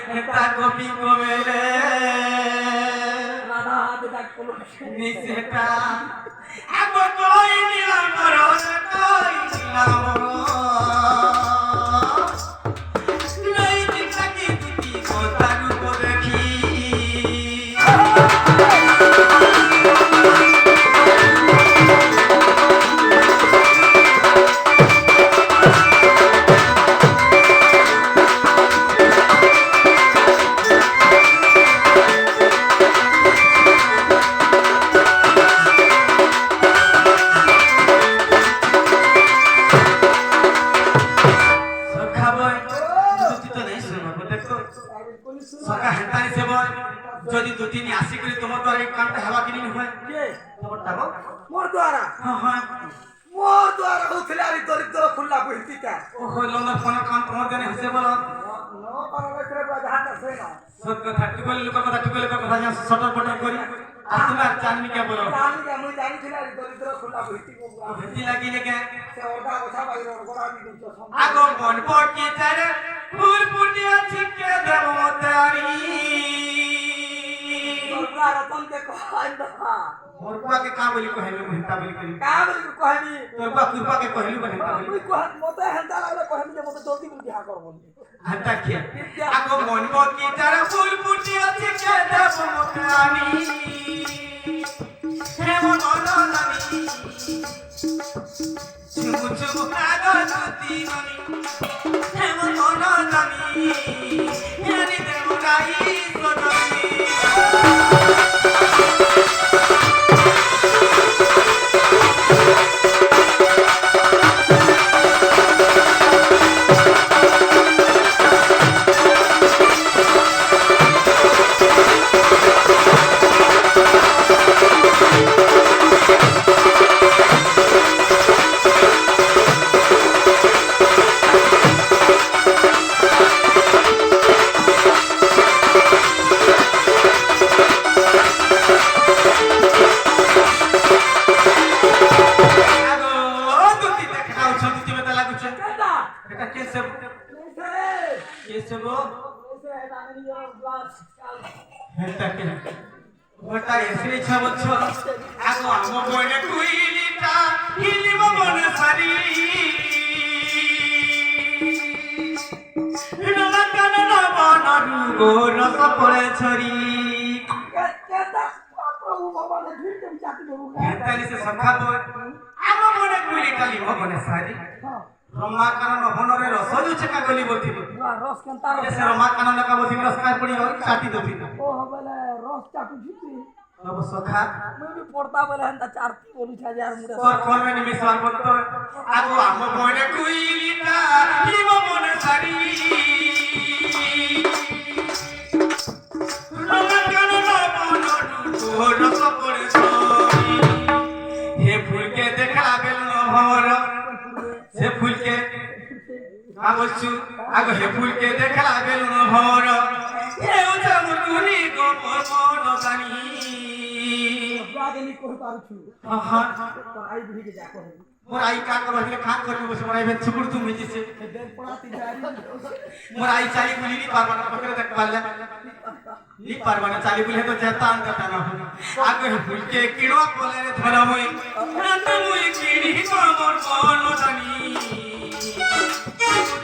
এটা কপি কমেলে রাধা হাতে ডাক করলো নিচেটা আগো কই নিলাম মরণ কই নিলাম মরণ এই দিনটাকে দুটি কথার উপর দেখি সকা হেতানি সেব যদি দুটি নি আসি করে তোমার দ্বারা এই কামটা হেবা কিনি হয় কে তোমারটা গো মোর দ্বারা হ্যাঁ মোর দ্বারা হইছিল আর দরিদ্র খুল্লা বইতিকা ও হইল না কোন কাম তোমার জানে হইছে বলো নো পারলে করে বাজাটা আছে না সব কথা টুকল লোকের কথা জান সটর পটর করি আর তুমি আর জাননি কে বলো আমি জানিছিল আর দরিদ্র খুল্লা বইতিকা ভীতি লাগিলে কে সে ওটা কথা বাইরে গোড়া দিন আগো মন পড়কি চারে ফুল ফুটিয়া ছিকে দেব মতে আরি তোরা রতন के कहन दफा मोर बुआ के का बोली कहलु हिंता बोली करी का बोली कहनी तोर बुआ कृपा के कहलु बहिंता बोली कोई कहत मते हंता लागले कहनी जे मते जल्दी बोल बिहा करबो हंता के आगो मन पड़की चारे फूल फुटिया ছিকে দেব মতে আরি हे मन नानी चुमु चुमु আগো নতি ননি हे मन नानी यानी देव गाई सोननी ওটা এসে ছবছ আগো আম বনে কুইলিটা হিলিব মনে সারি রলা কান নবনরু গো রস পড়ে ছরি কেতা প্রভু বাবা নে ভিড় চাটি দেবো হেতালি সে সখা বই আম বনে কুইলিটা লিব মনে সারি রমা কান নবনরে রস জুছে কা গলি বলতি রস কেনতা সে রমা কান নকা বসি রস কার পড়ি চাটি দতি ও হবেলে রস চাটু ঝুতি তব সখা মুই বি পড়তা বলে হেনতা চারটি বলি ছাজি আর মুড়ে তোর করবে নি মিশার বলতো আগো আম বনে কুইলিটা লিব মনে সারি রমা কান নবনরু গো রস পড়ে ছরি হে ফুলকে দেখা গেল ভর সে ফুলকে আগছু আগো হে ফুলকে দেখা গেল ভর এও জামুনি গো মন জানি বাগনি কই পারছু হ্যাঁ তোর আই বুড়ি যা কহে মোর আই কা করবে খান করবে বসে মোর আই ভে ছুকুর তুম হইছে দেন পড়াতি জারি মোর আই চালি গুলি নি পারবা না পকড়ে দেখ পারলে নি পারবা না চালি গুলি তো যেতা আনতা না আগো হে ফুলকে কিড়ো বলে রে ধরা মই রাত মই কিড়ি গো মোর মন জানি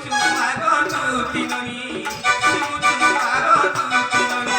চুমু আগো তুতি ননি চুমু চুমু আগো তুতি ননি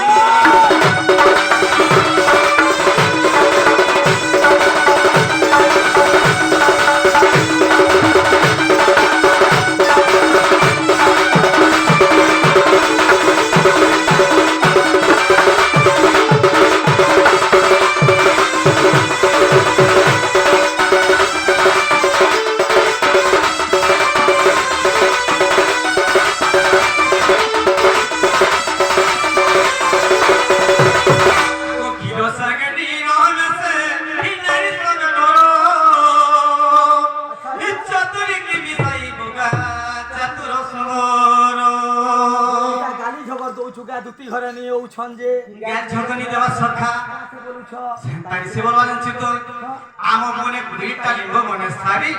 দুটি ঘরে নিয়ে উছন যে গ্যাস ঝগনি দেওয়া সখা বলুছ সেন্তারি সে বলবা জানছি তো আম মনে কুড়িটা লিব মনে সারি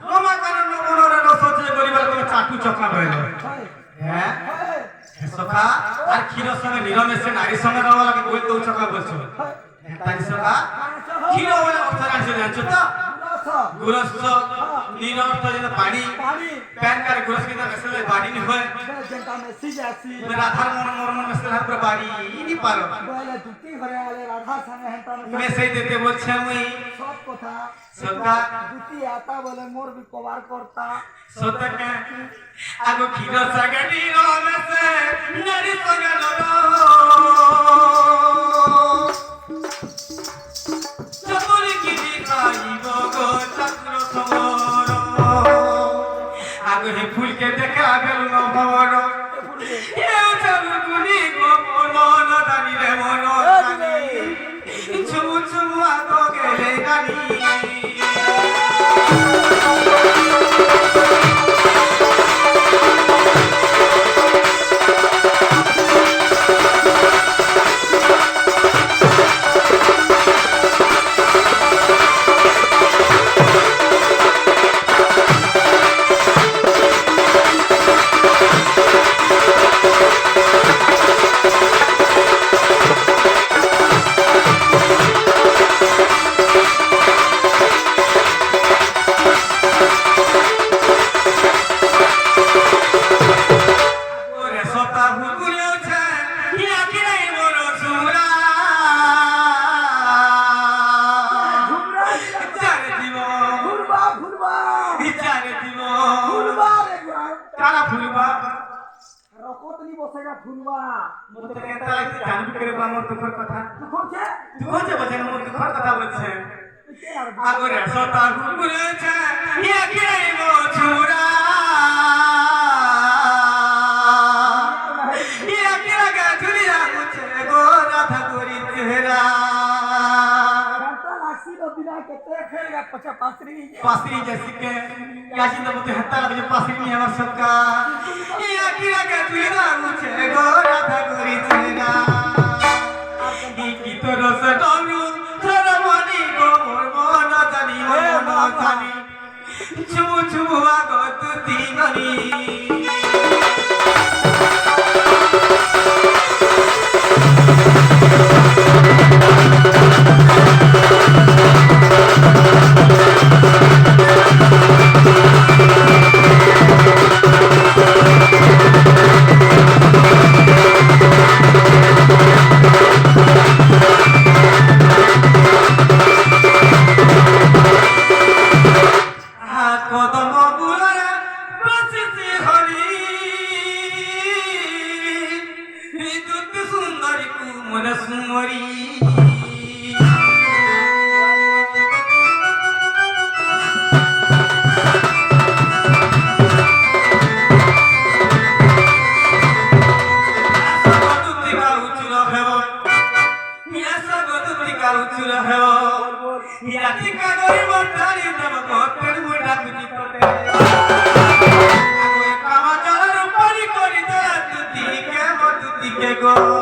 রমা কান নবনরে রস যে গরিবার কোন চাটু চকনা হইল হ্যাঁ সখা আর ক্ষীর সঙ্গে নিরমেশে নারী সঙ্গে দেওয়া লাগে বই তো সখা বলছো তাই সখা ক্ষীর বলে অর্থ জানছো তো গুরস নিরর্থ যেটা পানি প্যান কারে গুরস কিন্তু মেসেলে বাড়ি নি হয় যেটা মেসেজ আসি রাধার মন মেসেলে হাত বাড়ি নি পারো বলে দুটি ঘরে আলে রাধা সঙ্গে হেঁটা মেসেজ দিতে বলছে মুই সব কথা সখা দুটি আতা বলে মোর বি কভার করতা সতকে আগো ক্ষীর সঙ্গে নিরমেশে নারী সঙ্গে লড়ো চতুরি কি খাইব গো চক্র সমর আগো হে ফুলকে দেখা গেল নভর এও চালু গুনি গো মন দানি রে মন দানি ছুমু ছুমু আগো গেলে গানি রকতনি বসেগা ফুলবা মতে কেতা জানবি করে আমার দুঃখের কথা করছে দুঃখে বসে মোর দুঃখের কথা বলছে আগরে সতা ঘুরেছে ইয়া কিরাইব ছুরা ইয়া কিরাগা ঝুরিয়া মুছে গো রাধা করি চেহারা ঘন্টা লাগছি দিনা কেতে ফেরগা পছা पासरी जैसी के याची तो मुझे हत्ता लगे पासरी नहीं है सबका ये किया के तुझे मुझे गोरा था गोरी तेरा की तो रस डालू तेरा मनी को मोर जानी छू छू आगो तू तीननी go